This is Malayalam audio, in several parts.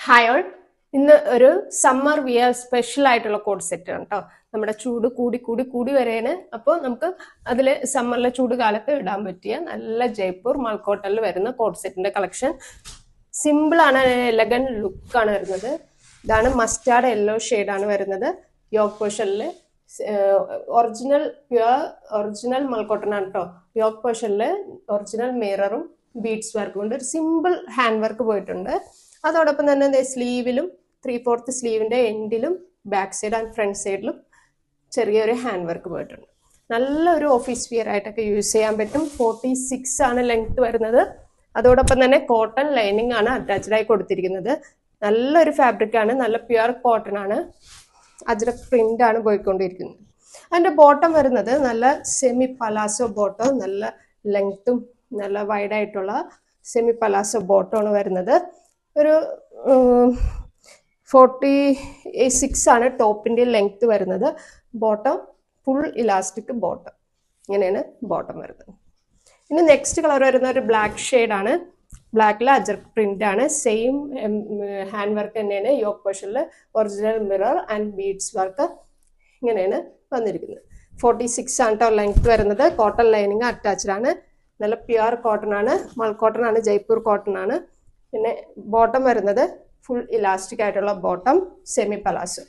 Hi all. ഇന്ന് ഒരു സമ്മർ വിയർ സ്പെഷ്യൽ ആയിട്ടുള്ള കോഡ് സെറ്റ് ആണ് കേട്ടോ. നമ്മുടെ ചൂട് കൂടി കൂടി കൂടി വരെയാണ്. അപ്പോൾ നമുക്ക് അതിൽ സമ്മറിലെ ചൂട് കാലത്ത് ഇടാൻ പറ്റിയ നല്ല ജയ്പൂർ മൾക്കോട്ടനിൽ വരുന്ന കോഡ് സെറ്റിന്റെ കളക്ഷൻ. സിമ്പിൾ ആണ്, എലഗൻ ലുക്കാണ് വരുന്നത്. ഇതാണ് മസ്റ്റാർഡ് യെല്ലോ ഷെയ്ഡാണ് വരുന്നത്. യോക്ക് പോർഷനിൽ ഒറിജിനൽ പ്യുവർ ഒറിജിനൽ മൾക്കോട്ടൺ ആണ് കേട്ടോ. യോക്ക് പോർഷനിൽ ഒറിജിനൽ മിററും ബീഡ്സ് വർക്കും കൊണ്ട് ഒരു സിമ്പിൾ ഹാൻഡ് വർക്ക് പോയിട്ടുണ്ട്. അതോടൊപ്പം തന്നെ സ്ലീവിലും 3/4 സ്ലീവിന്റെ എൻഡിലും ബാക്ക് സൈഡ് ആൻഡ് ഫ്രണ്ട് സൈഡിലും ചെറിയൊരു ഹാൻഡ് വർക്ക് പോയിട്ടുണ്ട്. നല്ലൊരു ഓഫീസ് വിയർ ആയിട്ടൊക്കെ യൂസ് ചെയ്യാൻ പറ്റും. 46 ആണ് ലെങ്ത് വരുന്നത്. അതോടൊപ്പം തന്നെ കോട്ടൺ ലൈനിങ് ആണ് അറ്റാച്ച്ഡ് ആയി കൊടുത്തിരിക്കുന്നത്. നല്ലൊരു ഫാബ്രിക് ആണ്, നല്ല പ്യുവർ കോട്ടൺ ആണ്. അജ്രക് പ്രിന്റ് ആണ് പോയിക്കൊണ്ടിരിക്കുന്നത്. അതിന്റെ ബോട്ടം വരുന്നത് നല്ല സെമി പലാസോ ബോട്ടം, നല്ല ലെങ്ത്തും നല്ല വൈഡായിട്ടുള്ള സെമി പലാസോ ബോട്ടം ആണ് വരുന്നത്. ഒരു 46 ആണ് ടോപ്പിന്റെ ലെങ്ത് വരുന്നത്. ബോട്ടം ഫുൾ ഇലാസ്റ്റിക് ബോട്ടം, ഇങ്ങനെയാണ് ബോട്ടം വരുന്നത്. ഇനി നെക്സ്റ്റ് കളർ വരുന്ന ഒരു ബ്ലാക്ക് ഷെയ്ഡാണ്. ബ്ലാക്കിൽ അജർക്ക് പ്രിന്റ് ആണ്. സെയിം ഹാൻഡ് വർക്ക് തന്നെയാണ്. യോക്ക് പോർഷനിൽ original mirror and beads work ഇങ്ങനെയാണ് വന്നിരിക്കുന്നത്. 46 ആണ് കേട്ടോ ലെങ്ത് വരുന്നത്. കോട്ടൺ ലൈനിങ് അറ്റാച്ച്ഡ് ആണ്. നല്ല പ്യുവർ കോട്ടൺ ആണ്, മൾക്കോട്ടൺ ആണ്, ജയ്പൂർ കോട്ടൺ ആണ്. പിന്നെ ബോട്ടം വരുന്നത് ഫുൾ ഇലാസ്റ്റിക് ആയിട്ടുള്ള ബോട്ടം, സെമി പലാസോ.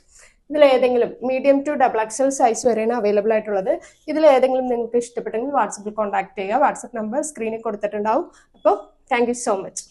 ഇതിലേതെങ്കിലും മീഡിയം ടു XXL സൈസ് വരെയാണ് അവൈലബിൾ ആയിട്ടുള്ളത്. ഇതിലേതെങ്കിലും നിങ്ങൾക്ക് ഇഷ്ടപ്പെട്ടെങ്കിൽ വാട്സപ്പിൽ കോൺടാക്ട് ചെയ്യുക. വാട്സപ്പ് നമ്പർ സ്ക്രീനിൽ കൊടുത്തിട്ടുണ്ടാവും. അപ്പോൾ താങ്ക് യു സോ മച്ച്.